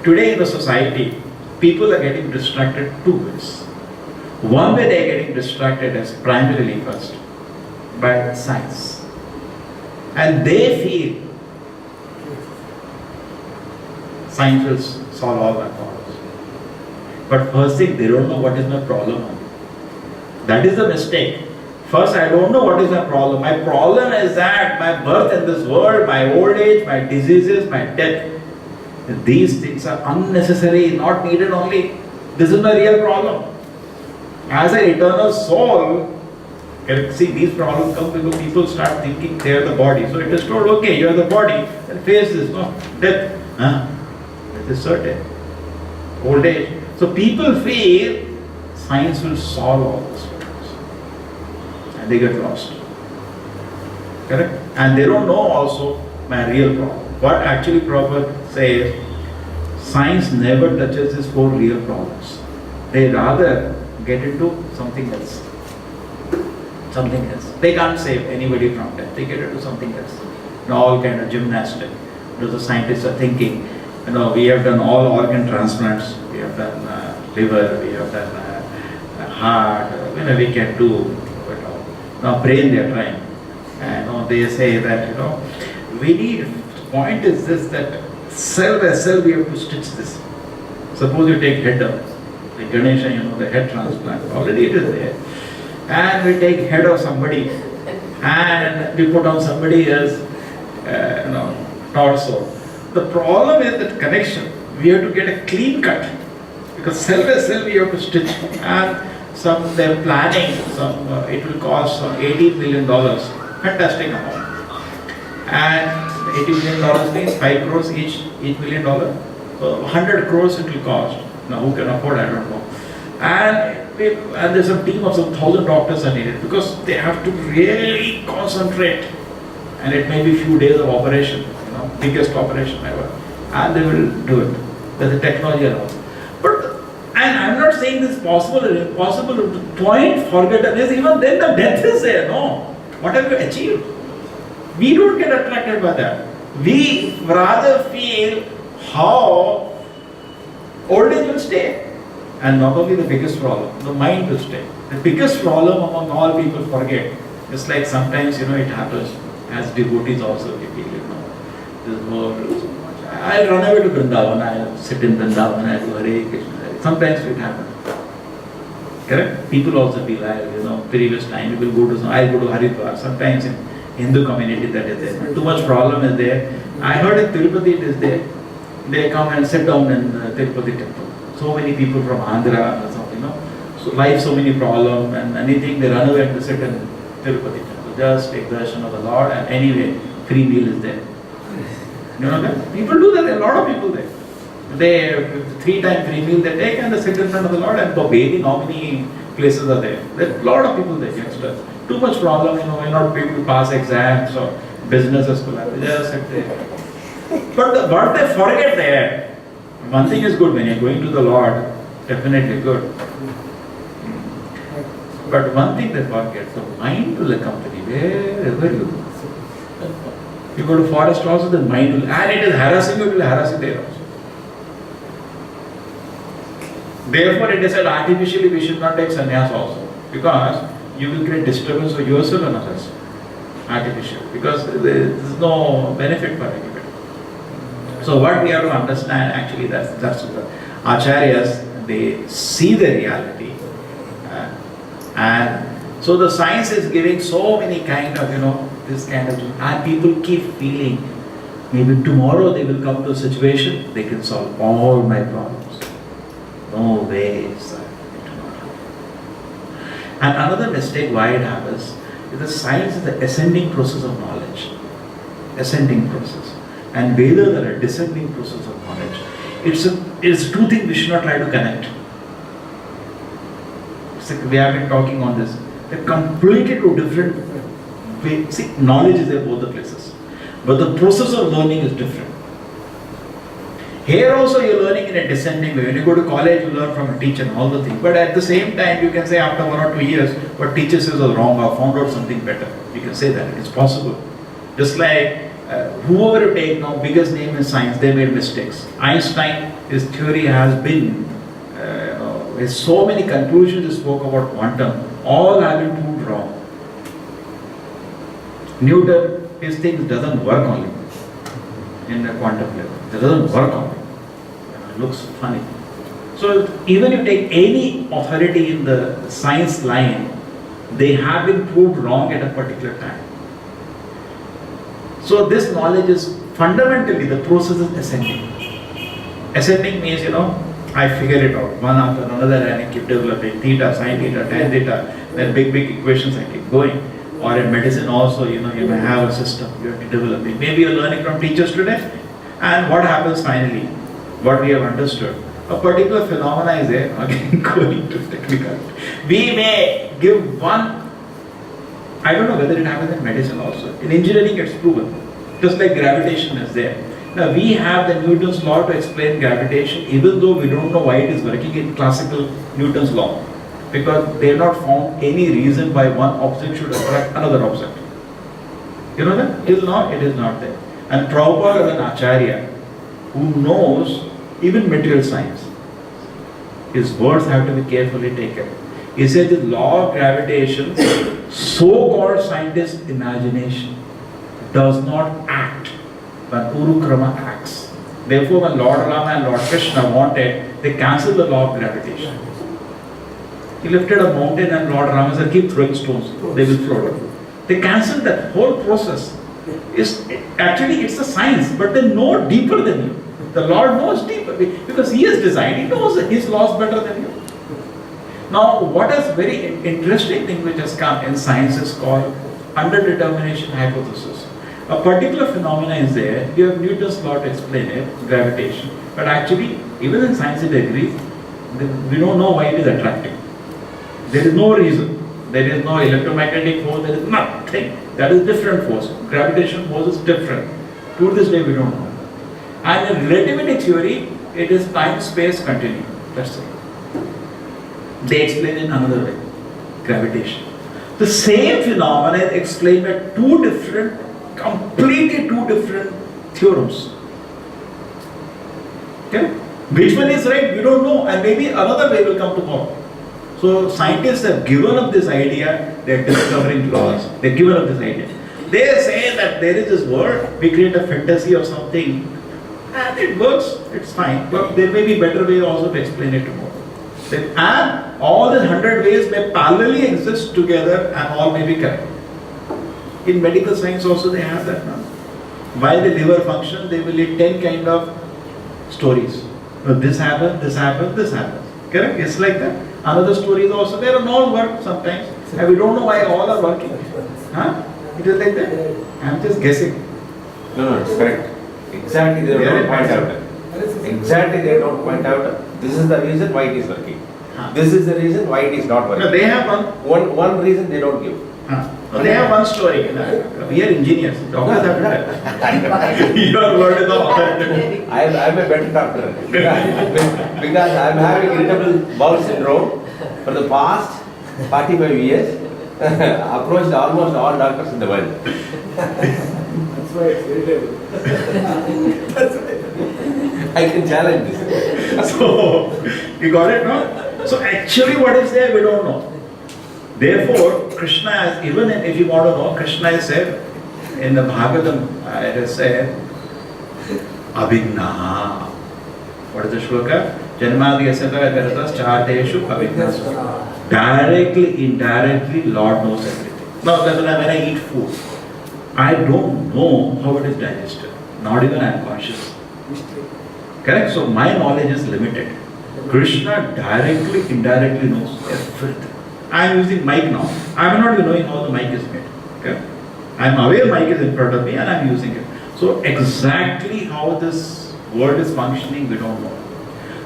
today in the society, people are getting distracted two ways. One way they are getting distracted is primarily first by science. And they feel science will solve all my problems. But first thing, they don't know what is my problem. That is the mistake. First, I don't know what is my problem. My problem is that my birth in this world, my old age, my diseases, my death, these things are unnecessary, not needed only. This is my real problem. As an eternal soul, see, these problems come because people start thinking they are the body. So it is told, okay, you are the body, then face this, no, death. That is certain. Old age. So people feel science will solve all these problems. And they get lost. Correct? And they don't know also my real problem. What actually Prabhupada says, science never touches these four real problems. They rather get into something else. Something else. They can't save anybody from death. They get into something else. All kind of gymnastic. The scientists are thinking, we have done all organ transplants. We have done liver. We have done heart. We can do. Now brain they are trying. And they say that we need. The point is this, that cell by cell we have to stitch this. Suppose you take head of the Ganesha, the head transplant. Already it is there. And we take head of somebody and we put on somebody else, torso. The problem is that connection. We have to get a clean cut because cell by cell we have to stitch. And they're planning it will cost some $80 million. Fantastic amount. And $80 million means 5 crores each $1 million. So 100 crores it will cost. Now who can afford? I don't know. And there's a team of some 1,000 doctors are needed because they have to really concentrate. And it may be a few days of operation, biggest operation ever. And they will do it. There's a technology around. And I'm not saying this is possible or impossible. The point forgotten is even then the death is there. No. What have you achieved? We don't get attracted by that. We rather feel how old age will stay. And not only the biggest problem, the mind will stay. The biggest problem among all people forget. It's like sometimes, it happens. As devotees also, we feel, there's more, so much. I run away to Vrindavan, I sit in Vrindavan, I do Hare Krishna. Sometimes it happens. Correct? People also feel, previous time, we will go to, I'll go to Haridwar. Sometimes in Hindu community that is there. Too much problem is there. I heard in Tirupati it is there. They come and sit down in Tirupati temple. So many people from Andhra or something, So life, so many problems and anything, they run away and sit in Tirupati temple. Just take darshan of the Lord and anyway, free meal is there. You know that? People do that, there are a lot of people there. They 3-time free meal they take and they sit in front of the Lord and for bathing, how many places are there? There are a lot of people there, youngsters. too much problem, why not people pass exams or businesses collapse. Just sit there. But what they forget there, one thing is good when you're going to the Lord, definitely good. But one thing they forget, the mind will accompany wherever you go. You go to forest also, the mind will, and it is harassing you, it will harass you there also. Therefore, it is said artificially we should not take sannyas also, because you will create disturbance for yourself and others. Artificial, because there is no benefit for anybody. So what we have to understand, actually, that's the acharyas, they see the reality, and so the science is giving so many kind of, this kind of, and people keep feeling maybe tomorrow they will come to a situation they can solve all my problems. No way, sir. It will not happen. And another mistake why it happens is the science is the ascending process of knowledge, ascending process, and Vedas are a descending process of knowledge. It's two things we should not try to connect. We have been talking on this. They're completely two different ways. See, knowledge is there both the places, but the process of learning is different. Here also you're learning in a descending way. When you go to college, you learn from a teacher and all the things. But at the same time, you can say after 1 or 2 years, what teacher says was wrong or found out something better. You can say that. It's possible. Just like whoever you take now, biggest name in science, they made mistakes. Einstein, his theory has been, with so many conclusions he spoke about quantum, all have been proved wrong. Newton, his things doesn't work only in the quantum level. It doesn't work only. It looks funny. So even you take any authority in the science line, they have been proved wrong at a particular time. So this knowledge is fundamentally, the process is ascending. Ascending means, I figure it out one after another and I keep developing theta, sine theta, tan theta, then big equations I keep going. Or in medicine also, you may have a system you have to develop it. Maybe you're learning from teachers today, and what happens finally? What we have understood. A particular phenomena is there, again going to technical. We may give one, I don't know whether it happens in medicine also. In engineering it's proven. Just like gravitation is there. Now we have the Newton's law to explain gravitation, even though we don't know why it is working in classical Newton's law. Because they have not found any reason why one object should attract another object. You know that? Till now it is not there. And Prabhupada is an acharya who knows even material science. His words have to be carefully taken. He said the law of gravitation, so-called scientist imagination, does not act when Urukrama acts. Therefore, when Lord Brahmā and Lord Krishna wanted, they cancelled the law of gravitation. He lifted a mountain and Lord Brahmā said, keep throwing stones, they will float. They cancelled that whole process. Actually, it's a science, but they know deeper than you. The Lord knows deeper because He has designed. He knows His laws better than you. Now, what is very interesting thing which has come in science is called underdetermination hypothesis. A particular phenomena is there. You have Newton's law to explain it, gravitation. But actually, even in science it agrees, we don't know why it is attracting. There is no reason. There is no electromagnetic force, there is nothing. That is different force. Gravitation force is different. To this day we don't know. And in relativity theory, it is time-space continuum. That's it. They explain it another way. Gravitation. The same phenomenon is explained by completely two different theorems. Okay? Which one is right? We don't know. And maybe another way will come tomorrow. So scientists have given up this idea, they are discovering laws. They have given up this idea. They say that there is this world, we create a fantasy of something, and it works, it's fine. But there may be better way also to explain it tomorrow. And all the 100 ways may parallelly exist together and all may be correct. In medical science also they have that now. While the liver functions, they will lead 10 kind of stories. This happens, this happens, this happens. Correct? It's like that. Another story is also there, and all work sometimes. And we don't know why all are working. Huh? It is like that. I'm just guessing. No, it's correct. Exactly, they don't point out. Exactly, they don't point out. This is the reason why it is working. This is the reason why it is not working. No, they have one reason they don't give. No, they have one story. We are engineers. Doctors have to tell. Your word is the authority. I am a better doctor. Because I am having irritable bowel syndrome for the past 45 years. Approached almost all doctors in the world. That's why it's irritable. I can challenge this. So, you got it, no? So actually what is there, we don't know. Therefore, Krishna has, even if you want to know, Krishna has said, in the Bhagavatam, it is said, Abhignaha. What is the shloka? Janmadi asata karatas charteshu abhignaha. Directly, indirectly, Lord knows everything. Now, that's when I eat food, I don't know how it is digested. Not even I am conscious. Correct? So my knowledge is limited. Krishna directly, indirectly knows everything. I am using mic now. I am not even knowing how the mic is made. Okay? I am aware mic is in front of me and I am using it. So exactly how this word is functioning, we don't know.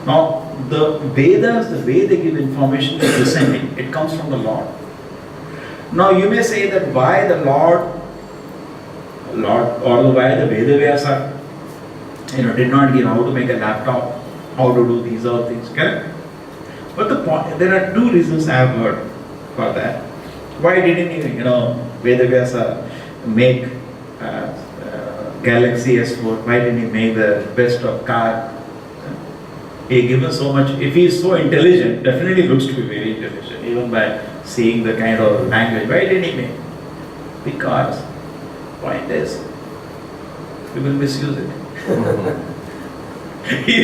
Now the Vedas, the way they give information is descending. It comes from the Lord. Now you may say that why the Lord or why the Vedas did not give how to make a laptop, how to do these all things, correct? But the point, there are two reasons I have heard for that. Why didn't Vedas make Galaxy S4? Why didn't he make the best of car? He given so much. If he is so intelligent, definitely looks to be very intelligent, even by seeing the kind of language. Why didn't he make? Because point is, we will misuse it.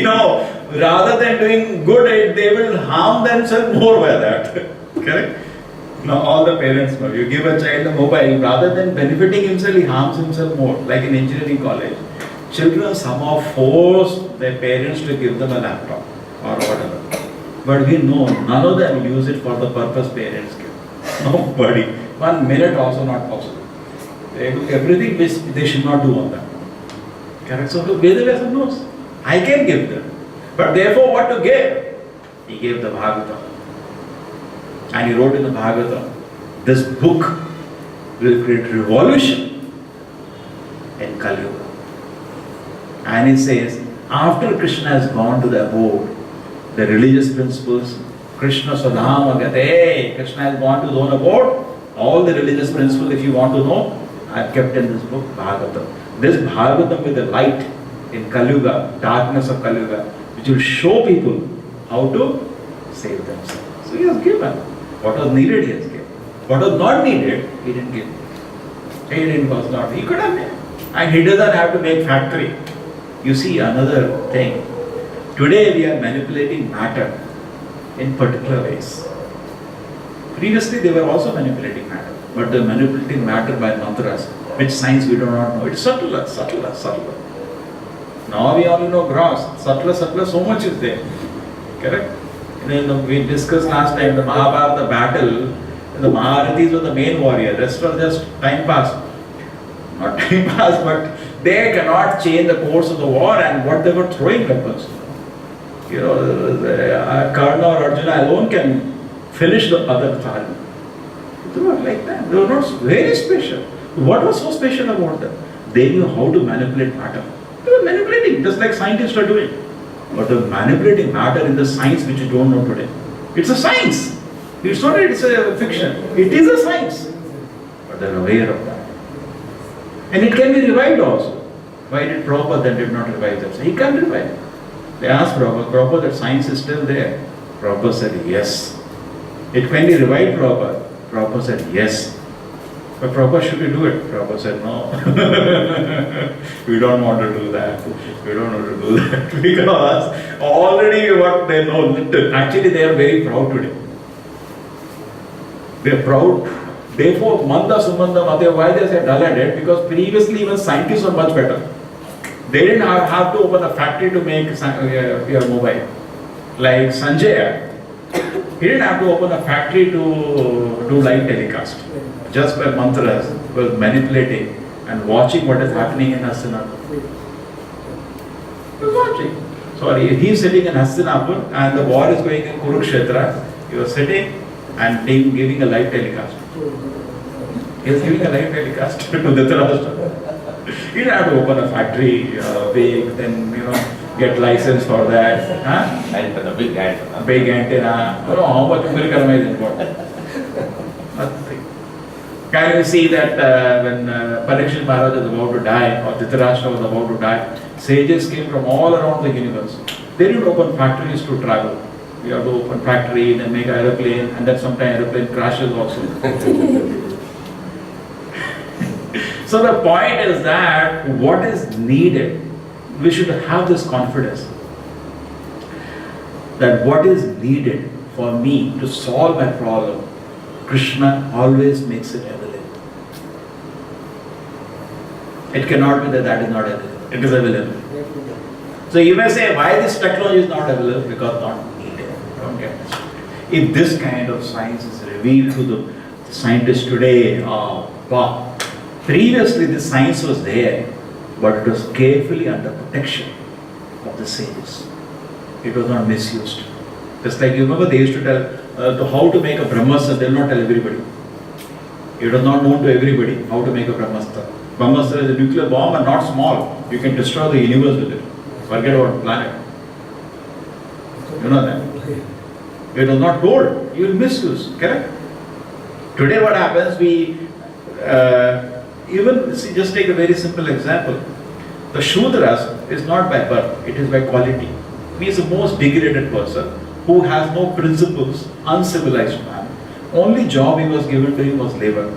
Rather than doing good, they will harm themselves more by that. Correct? Now all the parents know, you give a child a mobile, rather than benefiting himself, he harms himself more. Like in engineering college, children somehow force their parents to give them a laptop or whatever. But we know none of them use it for the purpose parents give. Nobody. 1 minute also not possible. They do everything which they should not do on that. Correct? So Vedas knows, I can give them. But therefore what to give? He gave the Bhagavatam. And he wrote in the Bhagavatam, this book will create revolution in Kali Yuga. And he says, after Krishna has gone to the abode, the religious principles, Krishna Sadhama Gate, Krishna has gone to his own abode, all the religious principles, if you want to know, I have kept in this book, Bhagavatam. This Bhagavatam with the light in Kali Yuga, darkness of Kali Yuga, which will show people how to save themselves. So he has given. What was needed, he has given. What was not needed, he didn't give. He could have made. And he doesn't have to make factory. You see another thing. Today we are manipulating matter in particular ways. Previously they were also manipulating matter, but they're manipulating matter by mantras, which science we do not know. It's subtler. Now we only know gross. Subtler, so much is there. Correct? We discussed last time the Mahabharata battle, the Maharathis were the main warrior, the rest was just time pass. Not time pass, but they cannot change the course of the war and what they were throwing weapons. Karna or Arjuna alone can finish the other army. They were like that. They were not very special. What was so special about them? They knew how to manipulate matter. They were manipulating, just like scientists are doing. But they're manipulating matter in the science which you don't know today. It's a science. It's not it's a fiction. It is a science. But they're aware of that. And it can be revived also. Why did Prabhupada then did not revive them? So he can't revive. They asked Prabhupada, that science is still there. Prabhupada said yes. It can be revived, Prabhupada. Prabhupada said yes. But Prabhupada, should we do it? Prabhupada said no. We don't want to do that. We don't want to do that. Because already what they know, actually they are very proud today. They are proud. Therefore, Manda Sumanda Mate, why they say dull and dead? Because previously even scientists were much better. They didn't have to open a factory to make your mobile. Like Sanjaya, he didn't have to open a factory to do live telecast. Just by mantras, was manipulating and watching what is happening in Hastinapur. He was watching. He is sitting in Hastinapur and the war is going in Kurukshetra. He was sitting and giving a live telecast. He was giving a live telecast to Dhritarashtra. He didn't have to open a factory, big, then get license for that. Huh? Antenna, big antenna. Big antenna. How much umbilical is important? Nothing. Can you see that when Parikshit Maharaj was about to die, or Dhritarashtra was about to die, sages came from all around the universe. They didn't open factories to travel. You have to open factory, then make an aeroplane, and then sometimes aeroplane crashes also. So the point is that what is needed, we should have this confidence that what is needed for me to solve my problem, Krishna always makes it available. It cannot be that that is not available. It is available. So you may say, why this technology is not available? Because not needed. Don't get this. If this kind of science is revealed to the scientists today, wow. Previously this science was there, but it was carefully under protection of the sages. It was not misused. Just like you remember they used to tell how to make a brahmastra, they will not tell everybody. It was not known to everybody how to make a brahmastra. Brahmastra is a nuclear bomb and not small. You can destroy the universe with it. Forget about the planet. You know that? It was not told. You will misuse. Correct? Today what happens, just take a very simple example. The Shudras is not by birth, it is by quality. He is the most degraded person who has no principles, uncivilized man. Only job he was given to him was labor.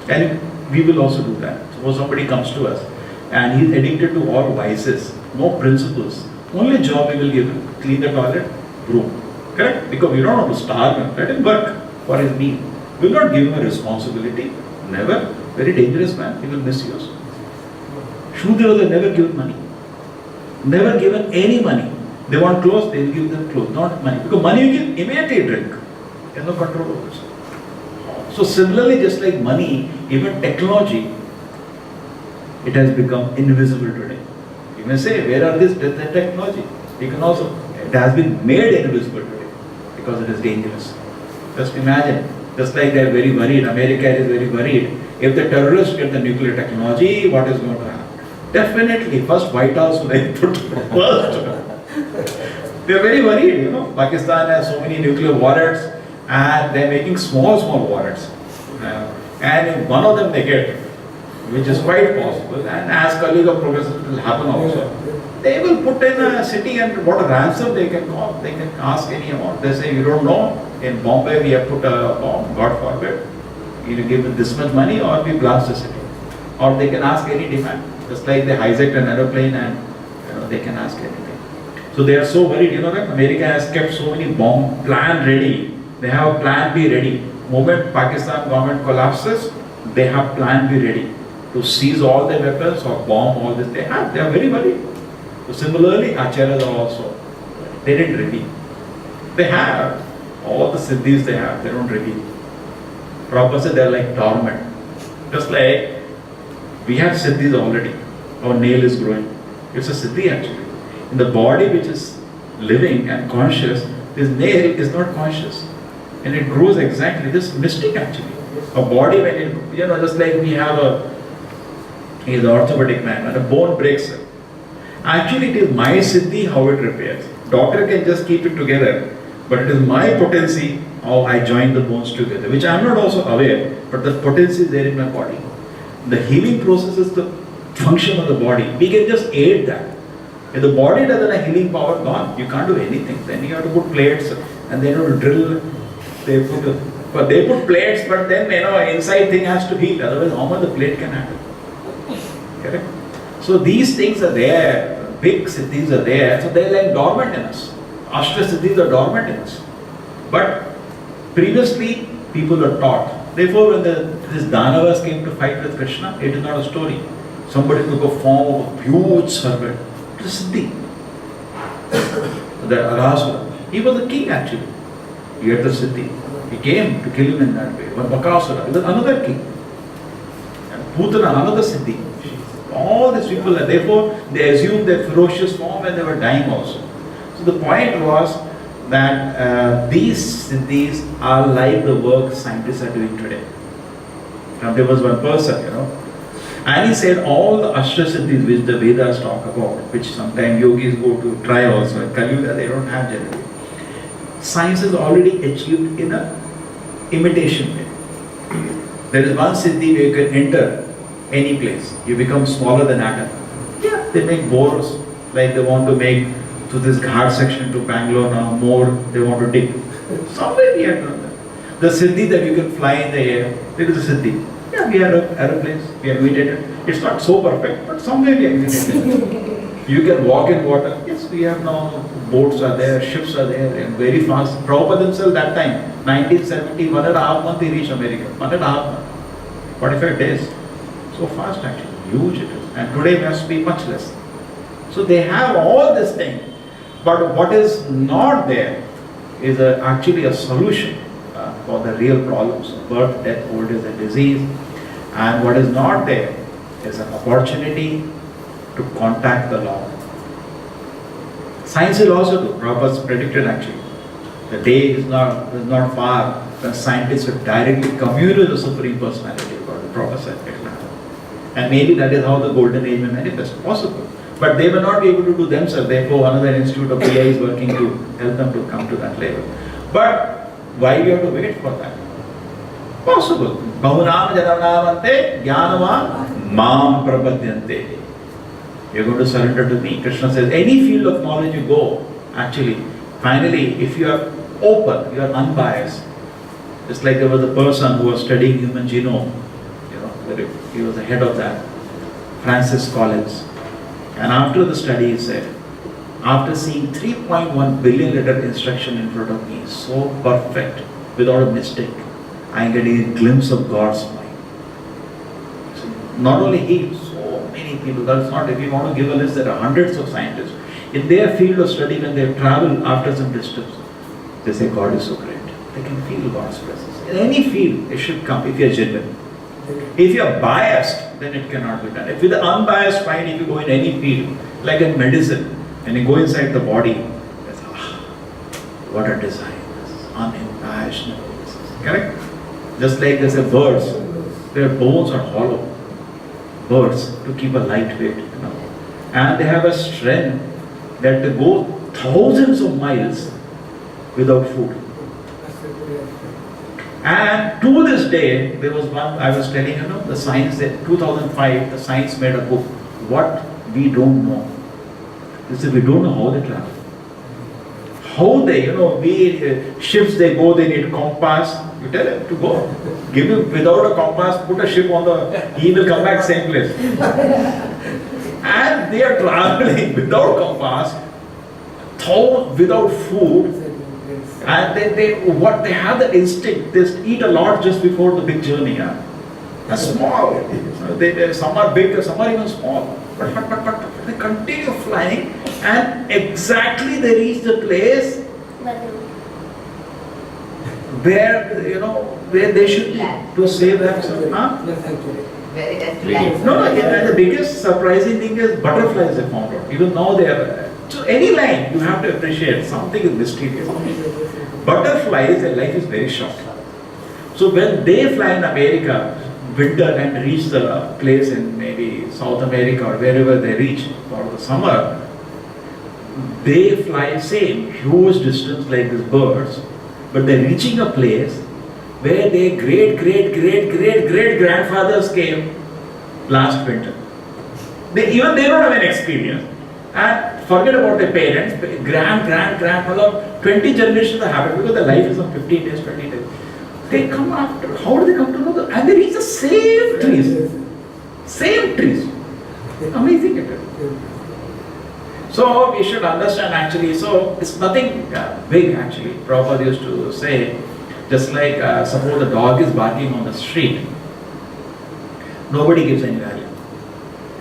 And we will also do that. Suppose somebody comes to us and he is addicted to all vices, no principles. Only job we will give him, clean the toilet, broom. Correct? Because we don't want to starve him. Let him work for his meal. We will not give him a responsibility. Never. Very dangerous man. He will misuse. Shudras have never given money. Never given any money. They want clothes, they will give them clothes, not money. Because money you can immediately drink. There is no control over it. So similarly, just like money, even technology, it has become invisible today. You may say, where are this technology? You can also, it has been made invisible today because it is dangerous. Just imagine, just like they are very worried, America is very worried. If the terrorists get the nuclear technology, what is going to happen? Definitely, first White House will put first. They are very worried, Pakistan has so many nuclear warheads and they are making small warheads. And if one of them they get, which is quite possible, and as colleague of progress it will happen also. They will put in a city and what a ransom they can call. They can ask any amount. They say, you don't know, in Bombay we have put a bomb, God forbid. You give this much money or we blast the city. Or they can ask any demand. Just like they hijacked an aeroplane and they can ask anything. So they are so worried, that America has kept so many bomb plan ready. They have plan B ready. Moment Pakistan government collapses, they have plan B ready to seize all their weapons or bomb all this. They are very worried. So similarly, Acharyas are also, they didn't reveal. They have all the siddhis they have, they don't reveal. Prabhupada said they are like dormant. Just like we have siddhis already. Our nail is growing. It's a siddhi actually. In the body which is living and conscious, this nail is not conscious. And it grows exactly, this mystic actually. A body when it, just like we have he is an orthopedic man, when a bone breaks, actually it is my siddhi how it repairs. Doctor can just keep it together, but it is my potency how I join the bones together, which I am not also aware, but the potency is there in my body. The healing process is the function of the body. We can just aid that. If the body doesn't have healing power, gone. You can't do anything. Then you have to put plates and then you have to drill. They put plates, but then inside thing has to heal. Otherwise, how much the plate can handle? Correct? So these things are there. Big siddhis are there. So they are like dormant in us. Ashta siddhis are dormant in us. But previously, people were taught. Therefore, when these Danavas came to fight with Krishna, it is not a story. Somebody took a form of a huge serpent. It is siddhi. The Aghasura. He was the king actually. He had the siddhi. He came to kill him in that way. But Bakasura is another king. And Putana, another siddhi. All these people, and therefore they assumed their ferocious form and they were dying also. So the point was that these siddhis are like the work scientists are doing today. And there was one person, and he said all the Ashtasiddhis which the Vedas talk about, which sometimes yogis go to try also, in Kali Yuga they don't have generally. Science is already achieved in a imitation way. There is one siddhi where you can enter any place. You become smaller than atom. Yeah, they make bores, like they want to make to this Ghat section to Bangalore now, more they want to dig. Somewhere we have done that. The siddhi that you can fly in the air, there is a siddhi. Yeah, we have aeroplanes, we have imitated. It's not so perfect, but somewhere we have imitated. You can walk in water. Yes, we have now boats are there, ships are there, and very fast. Prabhupada himself that time, 1970, 1.5 months he reached America. 1.5 months. 45 days. So fast actually. Huge it is. And today must be much less. So they have all this thing. But what is not there is actually a solution for the real problems of birth, death, old age and disease. And what is not there is an opportunity to contact the Lord. Science will also do. Prabhupada predicted actually. The day is not far when scientists will directly commune with the Supreme Personality of God. The Prabhupada said it will happen. And maybe that is how the golden age may manifest. Possible. But they will not be able to do themselves. Therefore, another institute of PI is working to help them to come to that level. But why we have to wait for that? Possible. Bahunam janamnamante jnanavan mam prapadyante. You're going to surrender to me. Krishna says, any field of knowledge you go, actually, finally, if you are open, you are unbiased. Just like there was a person who was studying human genome, he was the head of that, Francis Collins. And after the study, he said, after seeing 3.1 billion letter instruction in front of me, so perfect, without a mistake, I am getting a glimpse of God's mind. So not only he, so many people, that's not, if you want to give a list, there are hundreds of scientists. In their field of study, when they travel after some distance, they say God is so great. They can feel God's presence. In any field, it should come if you are genuine. If you are biased, then it cannot be done. If with an unbiased mind, if you go in any field, like in medicine, and you go inside the body, it's, what a design. This is unimaginable. Correct? Just like there's a birds, their bones are hollow. Birds, to keep a light weight. And they have a strength that they go thousands of miles without food. And to this day, there was one, I was telling the science, that 2005, the science made a book, What We Don't Know. They said, we don't know how they travel. How they, ships they go, they need compass. You tell him to go. Give him, without a compass, put a ship on he will come back same place. And they are traveling without compass, without food. And they have that instinct. They eat a lot just before the big journey. Small. Some are big, some are even small. But they continue flying, and exactly they reach the place where they should be to save themselves. No, and the biggest surprising thing is butterflies they found out. Even now they are. So any line you have to appreciate, something is mysterious. Butterflies, their life is very short. So when they fly in America, winter, and reach the place in maybe South America or wherever they reach for the summer, they fly same huge distance like these birds, but they're reaching a place where their great grandfathers came last winter. They don't have an experience. And forget about their parents, grandmother, 20 generations have happened because their life is on 15 days, 20 days. They come after, how do they come to know that? And they reach the same trees. Same trees. Amazing it is. So we should understand actually, so it's nothing big actually. Prabhupada used to say, just like suppose the dog is barking on the street, nobody gives any value.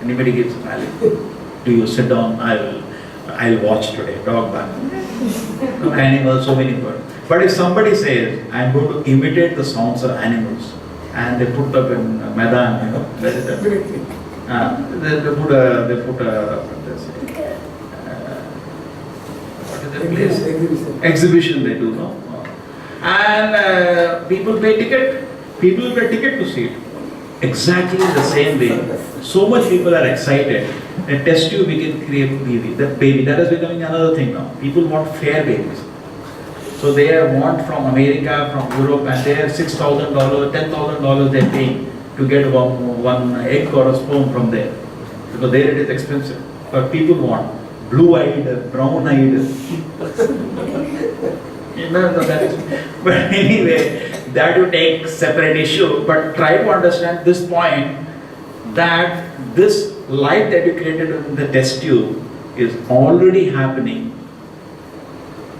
Anybody gives value? Do you sit down, I'll watch today, dog barking. No animals, so many birds. But if somebody says, I'm going to imitate the sounds of animals, and they put up in Maidan, they put what is the place? Exhibition they do, no? And people pay ticket. People pay ticket to see it. Exactly the same way. So much people are excited. A test tube we can create baby. That baby, that is becoming another thing now. People want fair babies. So they want from America, from Europe, and they have $6,000, $10,000 they're paying to get one egg or a sperm from there. Because there it is expensive. But people want blue-eyed, brown-eyed. That is, but anyway, that you take separate issue. But try to understand this point, that this light that you created in the test tube is already happening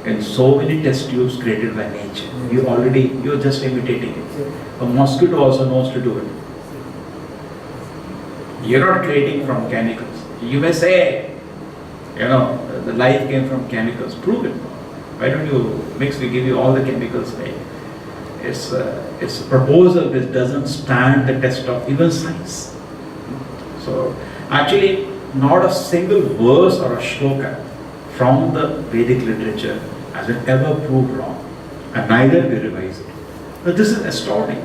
in so many test tubes created by nature. You're just imitating it. A mosquito also knows to do it. You're not creating from chemicals. You may say, the life came from chemicals. Prove it. Why don't you mix? We give you all the chemicals. It's a proposal which doesn't stand the test of even science. So actually, not a single verse or a shloka from the Vedic literature has been ever proved wrong, and neither we revise it. But this is astounding.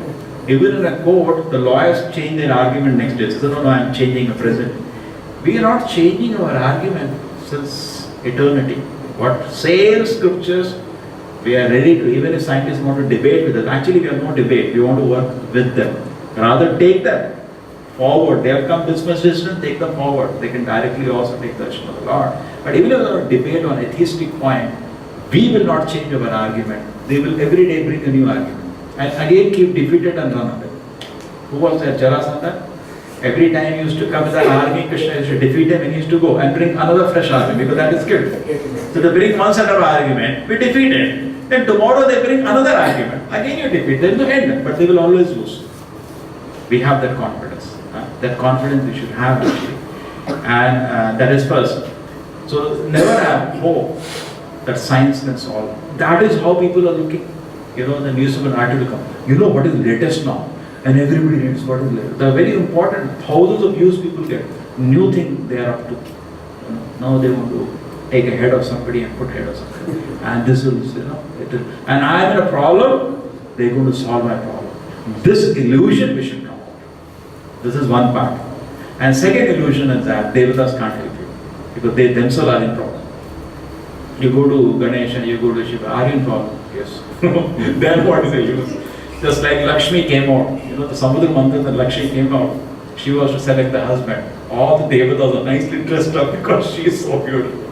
Even in a court, the lawyers change their argument next day. They say, no, I'm changing a precedent. We are not changing our argument since eternity. What same scriptures, we are ready to, even if scientists want to debate with us. Actually, we have no debate. We want to work with them. Rather, take them forward. They have come this much distance, take them forward. They can directly also take the action of the Lord. But even if we have a debate on atheistic point, we will not change our argument. They will every day bring a new argument. And again keep defeated and run away. Who was that? Jarasandha? Every time he used to come with an army, Krishna used to defeat him and he used to go and bring another fresh army because that is skilled. So they bring one set of argument, we defeat it. Then tomorrow they bring another argument. Again you defeat, there is no end, but they will always lose. We have that confidence. That confidence we should have actually. And that is first. So never have hope that science can solve. That is how people are looking. The newspaper article come. What is latest now? And everybody reads what is latest. They are very important. Thousands of views people get. New thing they are up to. Now they want to take a head of somebody and put head of somebody. And this is, and I am in a problem, they are going to solve my problem. This illusion we should come out. This is one part. And second illusion is that devatas can't help you. Because they themselves are in problem. You go to Ganesha, you go to Shiva, are you in problem? Yes. Then what is the use? Just like Lakshmi came out, the Samudra Mantra that Lakshmi came out, she was to select the husband. All the devatas are nicely dressed up because she is so beautiful.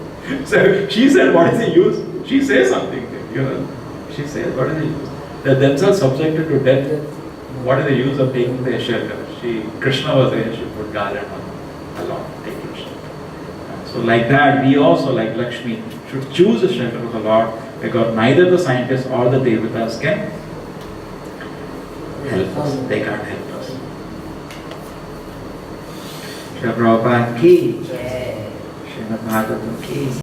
So she said, what is the use? She says something, She says, what is the use? They are themselves subjected to death. What is the use of taking their shelter? Krishna was there, she put garland on along, taking shelter. So like that, we also, like Lakshmi, should choose the shelter of the Lord, because neither the scientists or the devatas can help us. They can't help us. Srila Prabhupada ki, Srimad Bhagavatam ki.